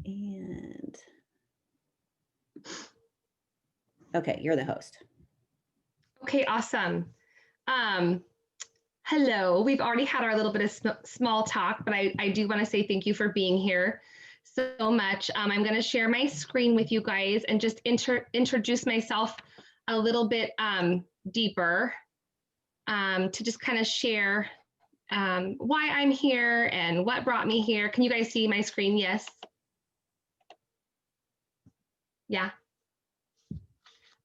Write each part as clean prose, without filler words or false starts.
And okay, you're the host. Okay, awesome. Hello, we've already had our little bit of small talk, but I do want to say thank you for being here so much. I'm going to share my screen with you guys and just introduce myself a little bit deeper to just kind of share why I'm here and what brought me here. Can you guys see my screen? Yes. Yeah.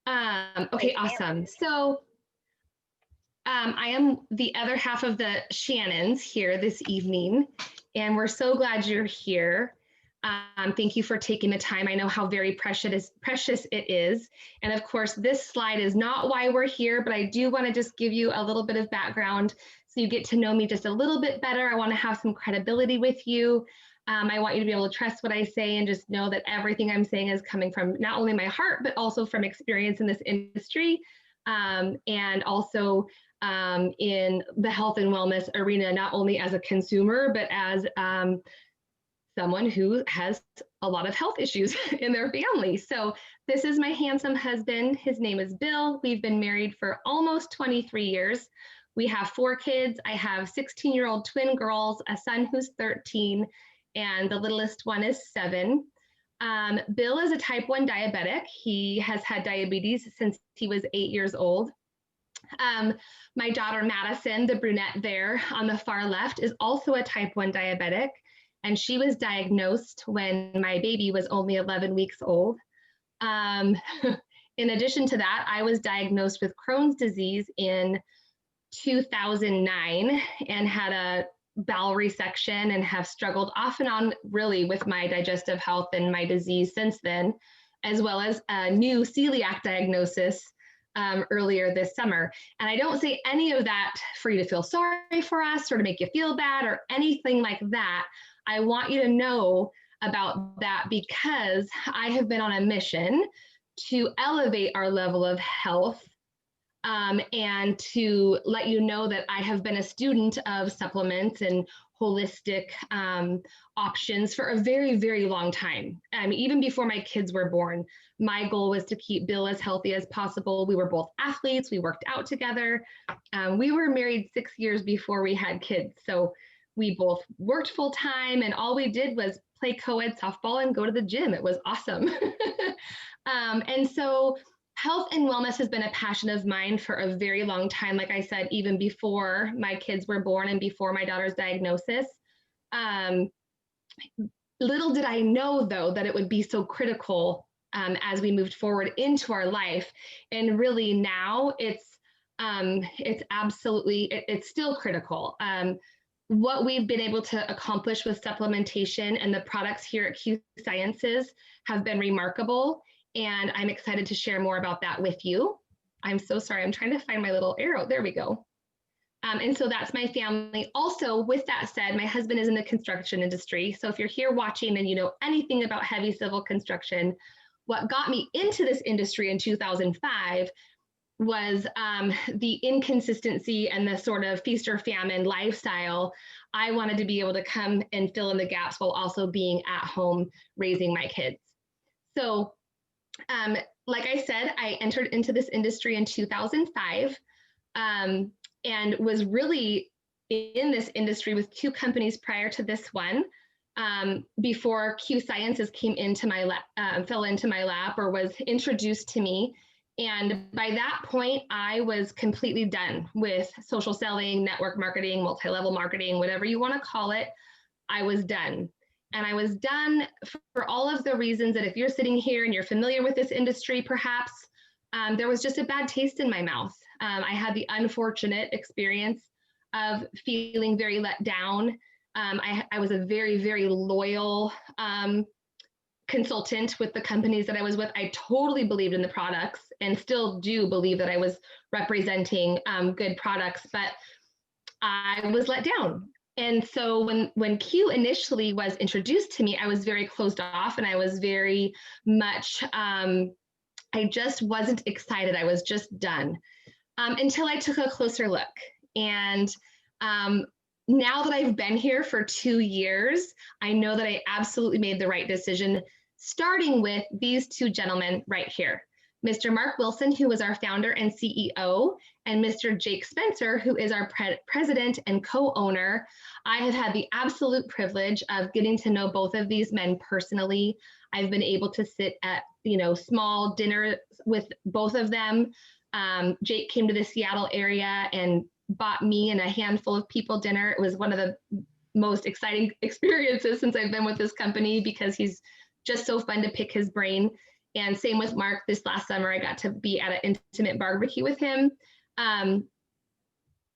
Okay, awesome. So I am the other half of the Shannons here this evening, and we're so glad you're here. Thank you for taking the time. I know how very precious it is. And of course, this slide is not why we're here, but I do want to just give you a little bit of background so you get to know me just a little bit better. I want to have some credibility with you. I want you to be able to trust what I say and just know that everything I'm saying is coming from not only my heart, but also from experience in this industry. And also in the health and wellness arena, not only as a consumer, but as someone who has a lot of health issues in their family. So this is my handsome husband. His name is Bill. We've been married for almost 23 years. We have 4 kids. I have 16-year-old twin girls, a son who's 13, and the littlest one is 7. Bill is a type 1 diabetic. He has had diabetes since he was 8 years old. My daughter Madison, the brunette there on the far left, is also a type 1 diabetic, and she was diagnosed when my baby was only 11 weeks old. In addition to that, I was diagnosed with Crohn's disease in 2009 and had a bowel resection and have struggled off and on really with my digestive health and my disease since then, as well as a new celiac diagnosis earlier this summer. And I don't say any of that for you to feel sorry for us or to make you feel bad or anything like that. I want you to know about that because I have been on a mission to elevate our level of health and to let you know that I have been a student of supplements and holistic options for a very, very long time. Even before my kids were born, my goal was to keep Bill as healthy as possible. We were both athletes. We worked out together. We were married 6 years before we had kids. So we both worked full time and all we did was play co-ed softball and go to the gym. It was awesome. And so health and wellness has been a passion of mine for a very long time. Like I said, even before my kids were born and before my daughter's diagnosis. Little did I know, though, that it would be so critical as we moved forward into our life. And really now it's absolutely, it's still critical. What we've been able to accomplish with supplementation and the products here at Q Sciences have been remarkable. And I'm excited to share more about that with you. I'm so sorry, I'm trying to find my little arrow. There we go. And so that's my family. Also, with that said, my husband is in the construction industry. So if you're here watching and you know anything about heavy civil construction, what got me into this industry in 2005 was the inconsistency and the sort of feast or famine lifestyle. I wanted to be able to come and fill in the gaps while also being at home raising my kids. So like I said, I entered into this industry in 2005 and was really in this industry with 2 companies prior to this one before Q Sciences came into my fell into my lap or was introduced to me. And by that point, I was completely done with social selling, network marketing, multi-level marketing, whatever you want to call it. I was done. And I was done for all of the reasons that if you're sitting here and you're familiar with this industry, perhaps there was just a bad taste in my mouth. I had the unfortunate experience of feeling very let down. I was a very, very loyal consultant with the companies that I was with. I totally believed in the products and still do believe that I was representing good products, but I was let down. And so when Q initially was introduced to me, I was very closed off and I was very much, I just wasn't excited. I was just done until I took a closer look. And now that I've been here for 2 years, I know that I absolutely made the right decision, starting with these two gentlemen right here. Mr. Mark Wilson, who is our founder and CEO, and Mr. Jake Spencer, who is our president and co-owner. I have had the absolute privilege of getting to know both of these men personally. I've been able to sit at, small dinners with both of them. Jake came to the Seattle area and bought me and a handful of people dinner. It was one of the most exciting experiences since I've been with this company, because he's just so fun to pick his brain. And same with Mark. This last summer, I got to be at an intimate barbecue with him.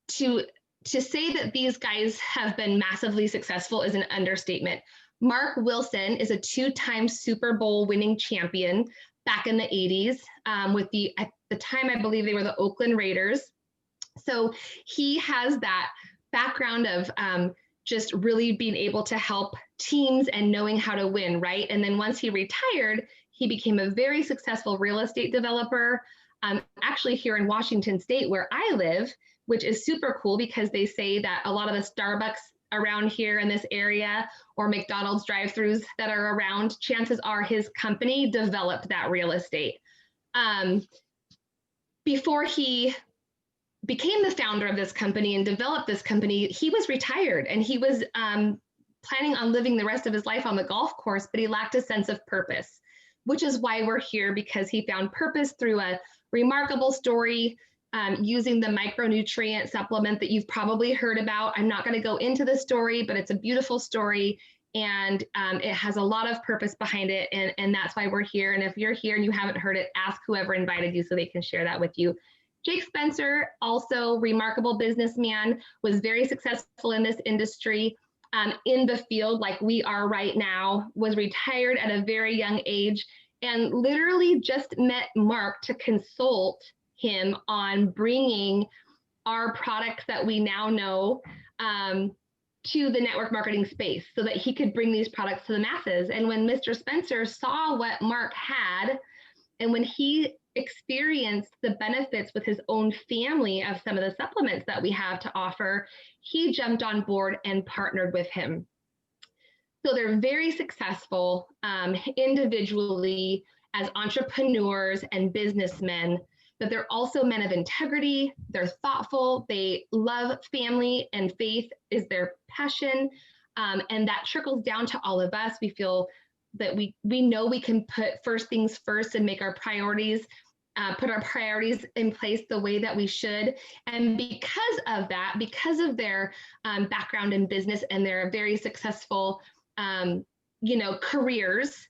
To say that these guys have been massively successful is an understatement. Mark Wilson is a 2-time Super Bowl winning champion back in the 80s with at the time, I believe they were the Oakland Raiders. So he has that background of just really being able to help teams and knowing how to win, right? And then once he retired, he became a very successful real estate developer, actually here in Washington State, where I live, which is super cool, because they say that a lot of the Starbucks around here in this area, or McDonald's drive-thrus that are around, chances are his company developed that real estate. Before he became the founder of this company and developed this company, he was retired, and he was planning on living the rest of his life on the golf course, but he lacked a sense of purpose, which is why we're here, because he found purpose through a remarkable story using the micronutrient supplement that you've probably heard about. I'm not going to go into the story, but it's a beautiful story, and it has a lot of purpose behind it, and that's why we're here. And if you're here and you haven't heard it, ask whoever invited you so they can share that with you. Jake Spencer, also remarkable businessman, was very successful in this industry, in the field like we are right now, was retired at a very young age, and literally just met Mark to consult him on bringing our products that we now know to the network marketing space, so that he could bring these products to the masses. And when Mr. Spencer saw what Mark had, and when he experienced the benefits with his own family of some of the supplements that we have to offer, he jumped on board and partnered with him. So they're very successful individually as entrepreneurs and businessmen, but they're also men of integrity. They're thoughtful. They love family, and faith is their passion. And that trickles down to all of us. We feel that we know we can put first things first and make our priorities, put our priorities in place the way that we should. And because of that, because of their background in business and their very successful, careers,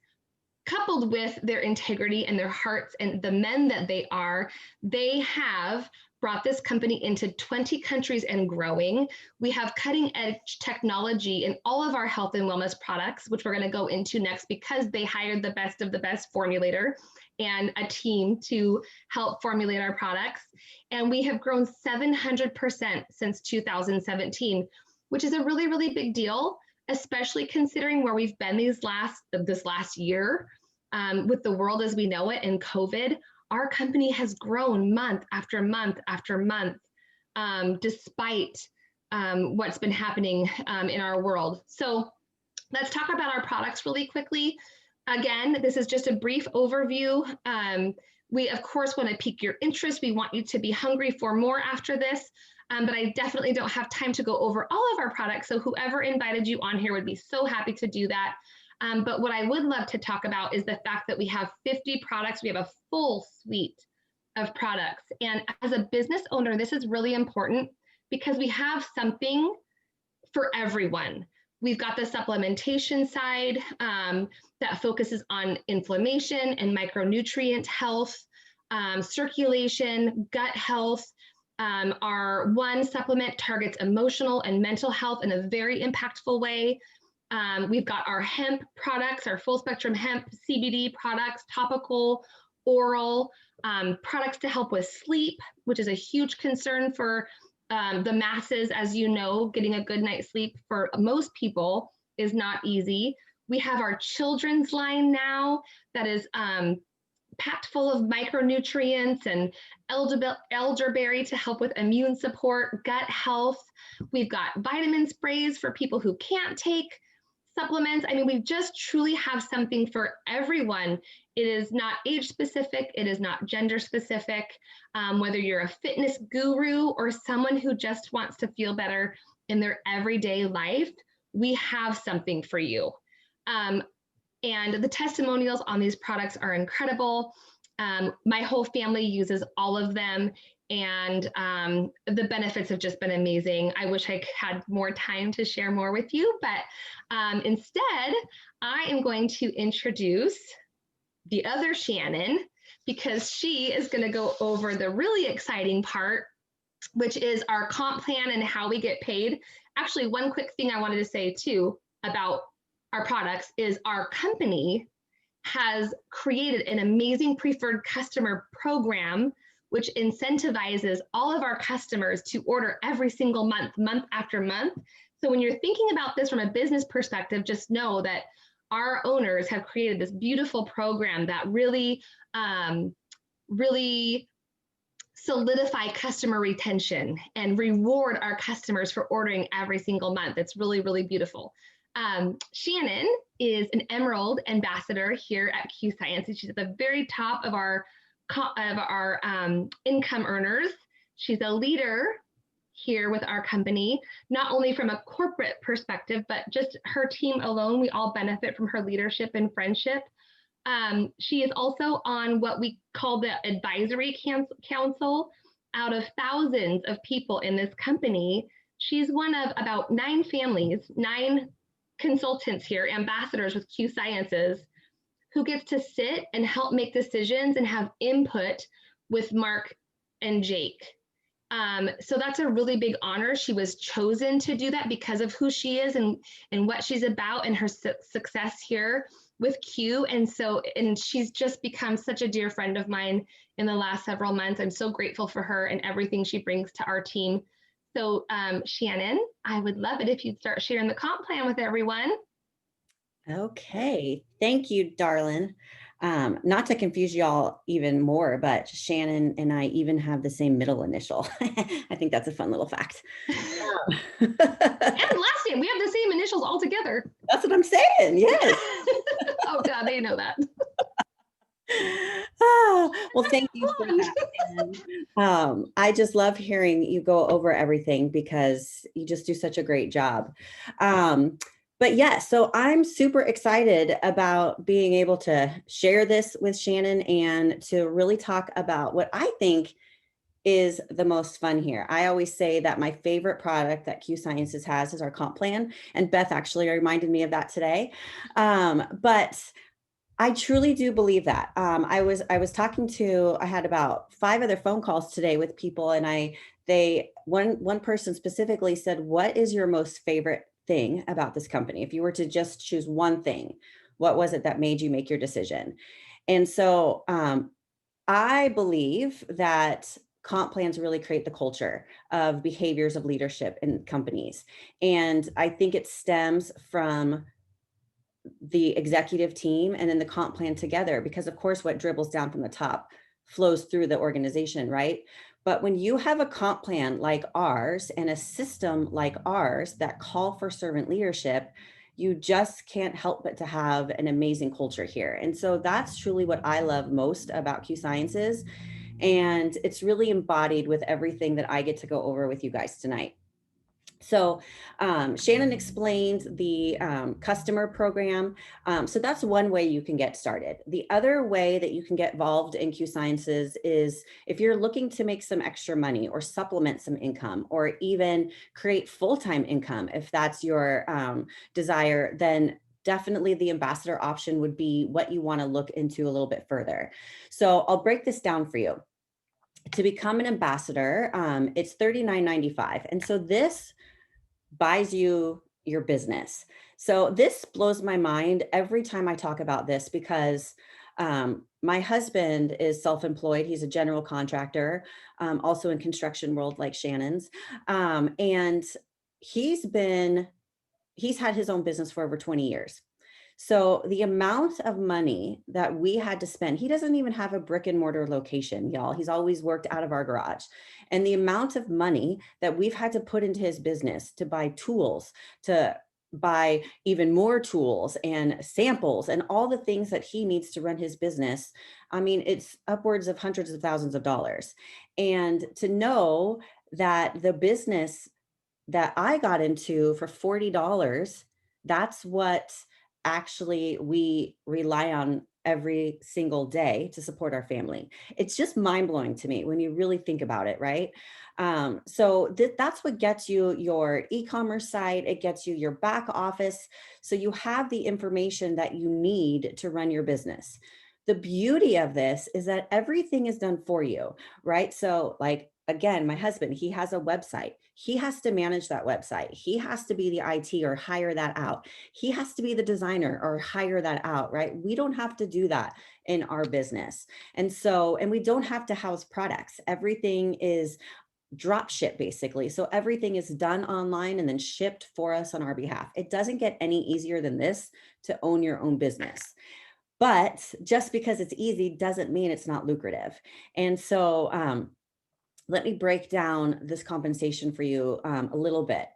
coupled with their integrity and their hearts and the men that they have brought this company into 20 countries and growing. We have cutting edge technology in all of our health and wellness products, which we're going to go into next, because they hired the best of the best formulator and a team to help formulate our products. And we have grown 700% since 2017, which is a really, really big deal, especially considering where we've been this last year with the world as we know it and COVID. Our company has grown month after month after month, despite what's been happening in our world. So let's talk about our products really quickly. Again, this is just a brief overview. We, of course, want to pique your interest. We want you to be hungry for more after this, but I definitely don't have time to go over all of our products. So whoever invited you on here would be so happy to do that. But what I would love to talk about is the fact that we have 50 products. We have a full suite of products. And as a business owner, this is really important, because we have something for everyone. We've got the supplementation side that focuses on inflammation and micronutrient health, circulation, gut health. Our one supplement targets emotional and mental health in a very impactful way. We've got our hemp products, our full spectrum hemp CBD products, topical, oral, products to help with sleep, which is a huge concern for the masses. As you know, getting a good night's sleep for most people is not easy. We have our children's line now that is packed full of micronutrients and elderberry to help with immune support, gut health. We've got vitamin sprays for people who can't take supplements. I mean, we just truly have something for everyone. It is not age specific, it is not gender specific. Whether you're a fitness guru or someone who just wants to feel better in their everyday life, we have something for you. And the testimonials on these products are incredible. My whole family uses all of them, and the benefits have just been amazing. I wish I had more time to share more with you, but instead, I am going to introduce the other Shannon, because she is going to go over the really exciting part, which is our comp plan and how we get paid. Actually, one quick thing I wanted to say too about our products is our company has created an amazing preferred customer program, which incentivizes all of our customers to order every single month, month after month. So when you're thinking about this from a business perspective, just know that our owners have created this beautiful program that really, really solidify customer retention and reward our customers for ordering every single month. It's really, really beautiful. Shannon is an Emerald ambassador here at Q Science. She's at the very top of our income earners. She's a leader here with our company, not only from a corporate perspective, but just her team alone. We all benefit from her leadership and friendship. She is also on what we call the advisory council. Out of thousands of people in this company, she's one of about 9 families, 9 consultants here, ambassadors with Q Sciences, who gets to sit and help make decisions and have input with Mark and Jake. So that's a really big honor. She was chosen to do that because of who she is and what she's about and her success here with Q. And she's just become such a dear friend of mine in the last several months. I'm so grateful for her and everything she brings to our team. So Shannon, I would love it if you'd start sharing the comp plan with everyone. Okay. Thank you, darling. Not to confuse y'all even more, but Shannon and I even have the same middle initial. I think that's a fun little fact. And last name, we have the same initials all together. That's what I'm saying. Yes. Oh God, they know that. Oh, well, thank you for that. And, I just love hearing you go over everything because you just do such a great job. But yeah, so I'm super excited about being able to share this with Shannon and to really talk about what I think is the most fun here. I always say that my favorite product that Q Sciences has is our comp plan. And Beth actually reminded me of that today. But I truly do believe that. I was talking to, I had about 5 other phone calls today with people, and one person specifically said, "What is your most favorite thing about this company? If you were to just choose one thing, what was it that made you make your decision?" And so I believe that comp plans really create the culture of behaviors of leadership in companies. And I think it stems from the executive team and then the comp plan together, because of course what dribbles down from the top flows through the organization, right? But when you have a comp plan like ours and a system like ours that call for servant leadership, you just can't help but to have an amazing culture here. And so that's truly what I love most about Q Sciences. And it's really embodied with everything that I get to go over with you guys tonight. So Shannon explained the customer program. So that's one way you can get started. The other way that you can get involved in Q Sciences is if you're looking to make some extra money or supplement some income or even create full-time income, if that's your desire, then definitely the ambassador option would be what you want to look into a little bit further. So I'll break this down for you. To become an ambassador, it's $39.95. And so this buys you your business. So this blows my mind every time I talk about this because my husband is self-employed. He's a general contractor, also in construction world like Shannon's. And he's had his own business for over 20 years. So the amount of money that we had to spend, he doesn't even have a brick and mortar location, y'all. He's always worked out of our garage. And the amount of money that we've had to put into his business to buy tools, to buy even more tools and samples and all the things that he needs to run his business. I mean, it's upwards of hundreds of thousands of dollars. And to know that the business that I got into for $40, that's what actually we rely on every single day to support our family. It's just mind blowing to me when you really think about it, right? That's what gets you your e-commerce site. It gets you your back office. So you have the information that you need to run your business. The beauty of this is that everything is done for you, right? So like, again, my husband, he has a website. He has to manage that website. He has to be the IT or hire that out. He has to be the designer or hire that out, right? We don't have to do that in our business. And we don't have to house products. Everything is drop ship basically. So everything is done online and then shipped for us on our behalf. It doesn't get any easier than this to own your own business. But just because it's easy doesn't mean it's not lucrative. And so, let me break down this compensation for you a little bit.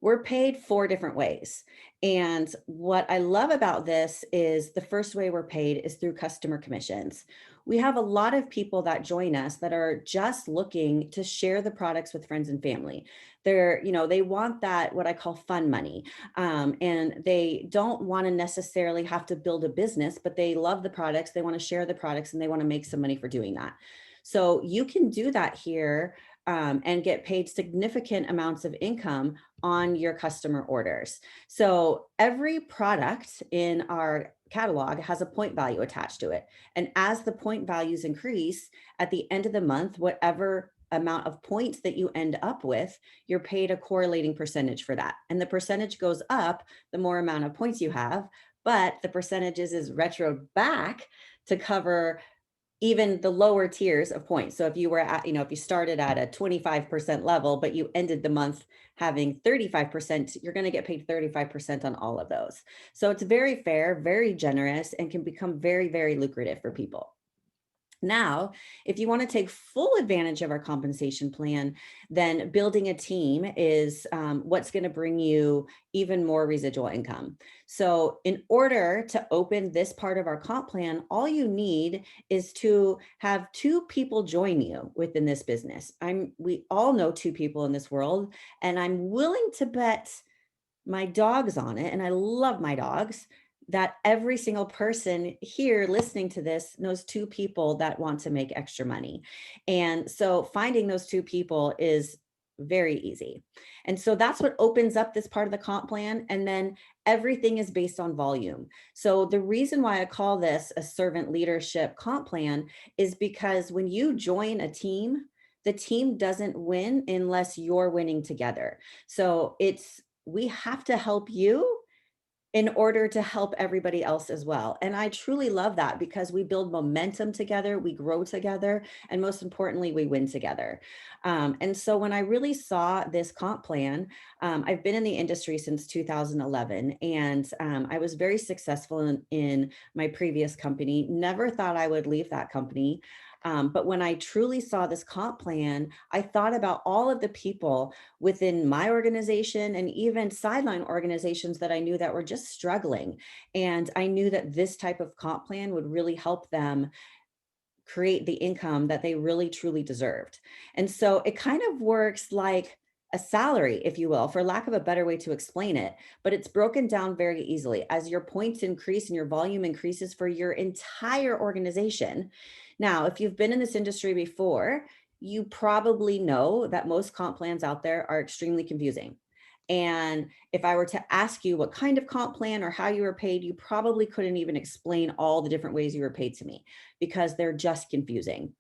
We're paid four different ways. And what I love about this is the first way we're paid is through customer commissions. We have a lot of people that join us that are just looking to share the products with friends and family. They want that, what I call fun money. And they don't want to necessarily have to build a business, but they love the products, they want to share the products, and they want to make some money for doing that. So you can do that here and get paid significant amounts of income on your customer orders. So every product in our catalog has a point value attached to it. And as the point values increase at the end of the month, whatever amount of points that you end up with, you're paid a correlating percentage for that. And the percentage goes up the more amount of points you have, but the percentages is retro back to cover even the lower tiers of points. So if you were at, if you started at a 25% level, but you ended the month having 35%, you're going to get paid 35% on all of those. So it's very fair, very generous, and can become very, very lucrative for people. Now, if you want to take full advantage of our compensation plan, then building a team is what's going to bring you even more residual income. So in order to open this part of our comp plan, all you need is to have two people join you within this business. We all know two people in this world, and I'm willing to bet my dog's on it, and I love my dogs, that every single person here listening to this knows two people that want to make extra money. And so finding those two people is very easy. And so that's what opens up this part of the comp plan. And then everything is based on volume. So the reason why I call this a servant leadership comp plan is because when you join a team, the team doesn't win unless you're winning together. So we have to help you in order to help everybody else as well. And I truly love that because we build momentum together, we grow together, and most importantly, we win together. And so when I really saw this comp plan, I've been in the industry since 2011, and I was very successful in my previous company. Never thought I would leave that company. But when I truly saw this comp plan, I thought about all of the people within my organization and even sideline organizations that I knew that were just struggling. And I knew that this type of comp plan would really help them create the income that they really truly deserved. And so it kind of works like a salary, if you will, for lack of a better way to explain it, but it's broken down very easily. As your points increase and your volume increases for your entire organization. Now, if you've been in this industry before, you probably know that most comp plans out there are extremely confusing. And if I were to ask you what kind of comp plan or how you were paid, you probably couldn't even explain all the different ways you were paid to me because they're just confusing.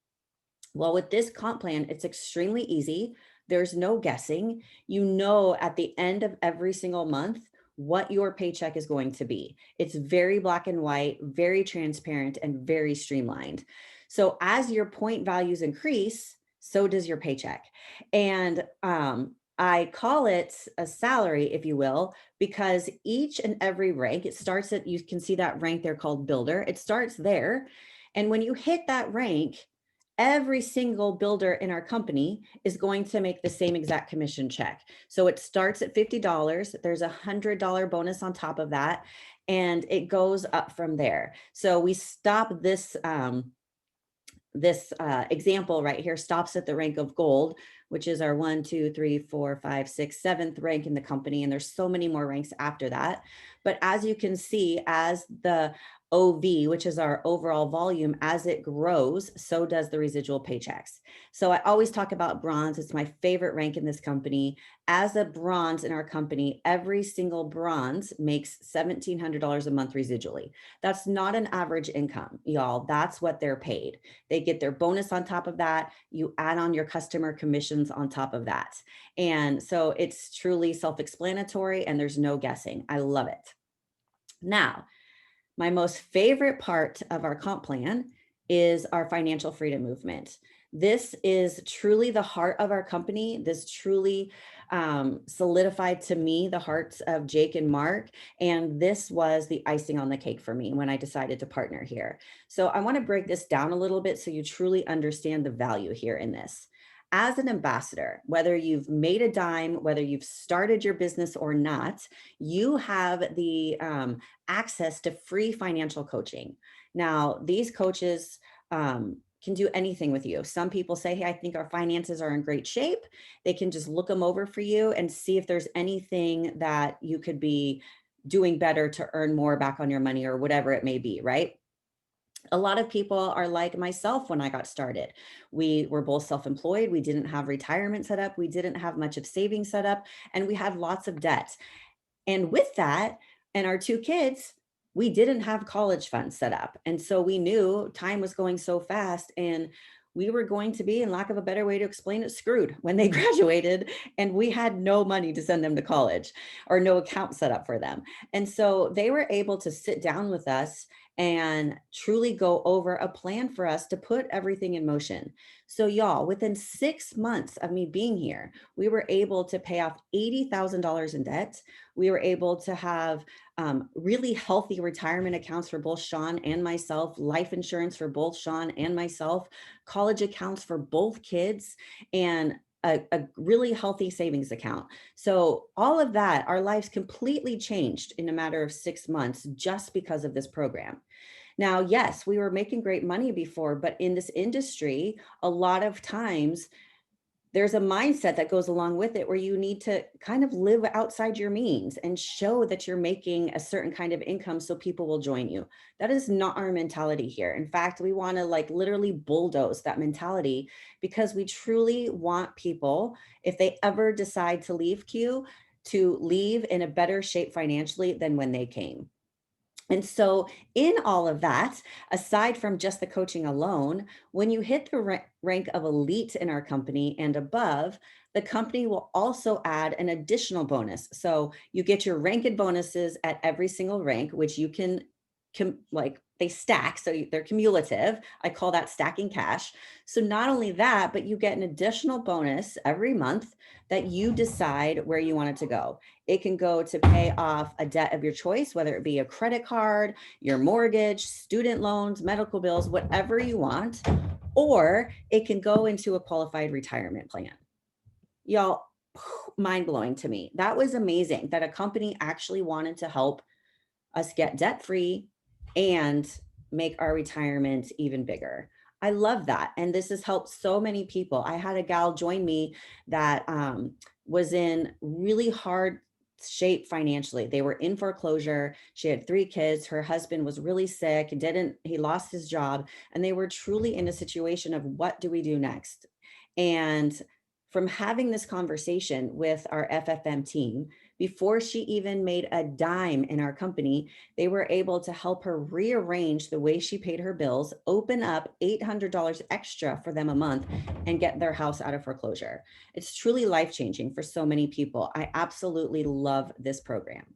Well, with this comp plan, it's extremely easy. There's no guessing. You know, at the end of every single month, what your paycheck is going to be. It's very black and white, very transparent, and very streamlined. So as your point values increase, so does your paycheck. And I call it a salary, if you will, because each and every rank, it starts at, you can see that rank there called builder. It starts there. And when you hit that rank, every single builder in our company is going to make the same exact commission check. So it starts at $50. There's $100 bonus on top of that, and it goes up from there. So we stop this example right here stops at the rank of gold, which is our 1, 2, 3, 4, 5, 6, 7th rank in the company. And there's so many more ranks after that. But as you can see, as the OV, which is our overall volume, as it grows, so does the residual paychecks. So I always talk about bronze. It's my favorite rank in this company. As a bronze in our company, every single bronze makes $1,700 a month residually. That's not an average income, y'all. That's what they're paid. They get their bonus on top of that. You add on your customer commissions on top of that. And so it's truly self-explanatory and there's no guessing. I love it. Now, my most favorite part of our comp plan is our financial freedom movement. This is truly the heart of our company. This truly solidified to me the hearts of Jake and Mark. And this was the icing on the cake for me when I decided to partner here. So I want to break this down a little bit so you truly understand the value here in this. As an ambassador, whether you've made a dime, whether you've started your business or not, you have the access to free financial coaching. Now, these coaches can do anything with you. Some people say, hey, I think our finances are in great shape. They can just look them over for you and see if there's anything that you could be doing better to earn more back on your money or whatever it may be, right? A lot of people are like myself when I got started. We were both self-employed. We didn't have retirement set up. We didn't have much of savings set up, and we had lots of debt. And with that, and our two kids, we didn't have college funds set up. And so we knew time was going so fast and we were going to be, in lack of a better way to explain it, screwed when they graduated, and we had no money to send them to college or no account set up for them. And so they were able to sit down with us and truly go over a plan for us to put everything in motion. So y'all, within 6 months of me being here, we were able to pay off $80,000 in debt. We were able to have really healthy retirement accounts for both Sean and myself, life insurance for both Sean and myself, college accounts for both kids, and a really healthy savings account. So all of that, our lives completely changed in a matter of 6 months just because of this program. Now, yes, we were making great money before, but in this industry, a lot of times there's a mindset that goes along with it where you need to kind of live outside your means and show that you're making a certain kind of income so people will join you. That is not our mentality here. In fact, we want to like literally bulldoze that mentality because we truly want people, if they ever decide to leave Q, to leave in a better shape financially than when they came. And so, in all of that, aside from just the coaching alone, when you hit the rank of elite in our company and above, the company will also add an additional bonus. So, you get your ranked bonuses at every single rank, which you can like they stack. So, they're cumulative. I call that stacking cash. So, not only that, but you get an additional bonus every month that you decide where you want it to go. It can go to pay off a debt of your choice, whether it be a credit card, your mortgage, student loans, medical bills, whatever you want, or it can go into a qualified retirement plan. Y'all, mind blowing to me. That was amazing that a company actually wanted to help us get debt free and make our retirement even bigger. I love that. And this has helped so many people. I had a gal join me that was in really hard shape financially. They were in foreclosure. She had 3 kids. Her husband was really sick, he lost his job, and they were truly in a situation of what do we do next? And from having this conversation with our FFM team, before she even made a dime in our company, they were able to help her rearrange the way she paid her bills, open up $800 extra for them a month, and get their house out of foreclosure. It's truly life-changing for so many people. I absolutely love this program.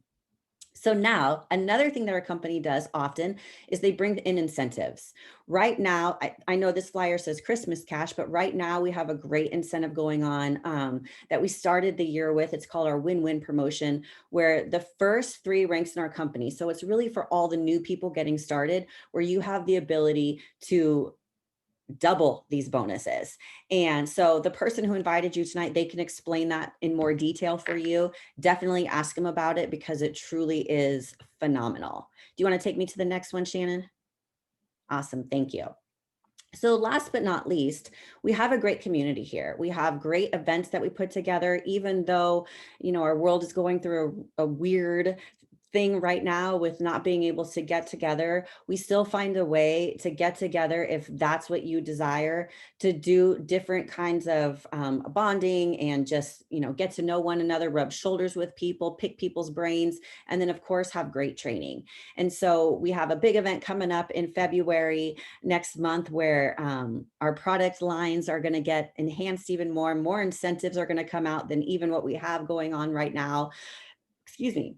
So now another thing that our company does often is they bring in incentives. Right now, I know this flyer says Christmas cash, but right now we have a great incentive going on that we started the year with. It's called our win-win promotion, where the first three ranks in our company. So it's really for all the new people getting started, where you have the ability to double these bonuses. And so the person who invited you tonight, they can explain that in more detail for you. Definitely ask them about it because it truly is phenomenal. Do you want to take me to the next one, Shannon? Awesome. Thank you. So last but not least, we have a great community here. We have great events that we put together, even though, our world is going through a weird thing right now with not being able to get together. We still find a way to get together if that's what you desire, to do different kinds of bonding and just, get to know one another, rub shoulders with people, pick people's brains, and then of course have great training. And so we have a big event coming up in February next month where our product lines are going to get enhanced even more. More incentives are going to come out than even what we have going on right now. Excuse me.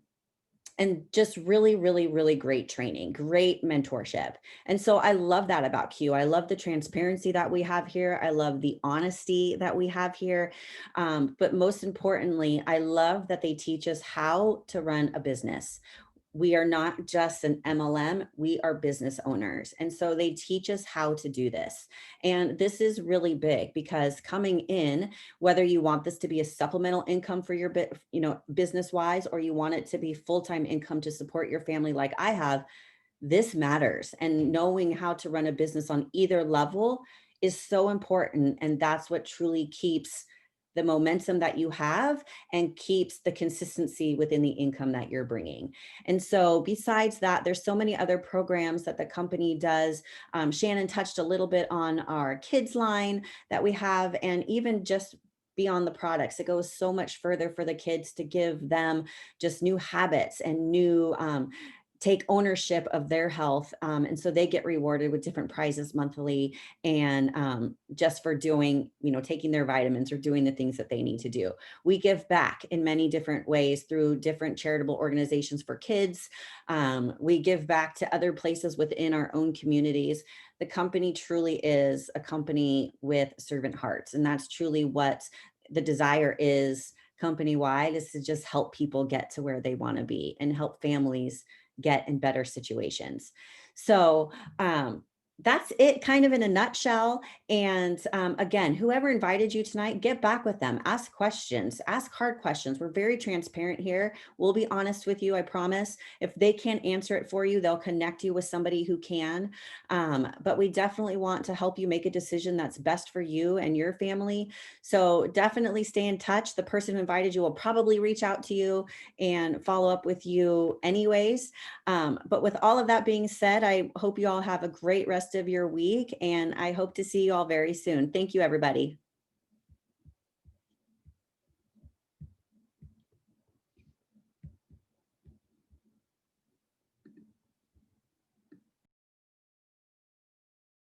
And just really, really, really great training, great mentorship. And so I love that about Q. I love the transparency that we have here. I love the honesty that we have here. But most importantly, I love that they teach us how to run a business. We are not just an MLM, we are business owners. And so they teach us how to do this. And this is really big because coming in, whether you want this to be a supplemental income for your business wise, or you want it to be full-time income to support your family like I have, this matters. And knowing how to run a business on either level is so important. And that's what truly keeps the momentum that you have and keeps the consistency within the income that you're bringing. And so besides that, there's so many other programs that the company does. Shannon touched a little bit on our kids line that we have, and even just beyond the products, it goes so much further for the kids to give them just new habits and new take ownership of their health. And so they get rewarded with different prizes monthly and just for doing, taking their vitamins or doing the things that they need to do. We give back in many different ways through different charitable organizations for kids. We give back to other places within our own communities. The company truly is a company with servant hearts. And that's truly what the desire is company-wide, is to just help people get to where they want to be and help families get in better situations. So that's it kind of in a nutshell. And again, whoever invited you tonight, get back with them, ask questions, ask hard questions. We're very transparent here. We'll be honest with you, I promise. If they can't answer it for you, they'll connect you with somebody who can. But we definitely want to help you make a decision that's best for you and your family. So definitely stay in touch. The person who invited you will probably reach out to you and follow up with you anyways. But with all of that being said, I hope you all have a great rest of your week, and I hope to see you all very soon. Thank you, everybody.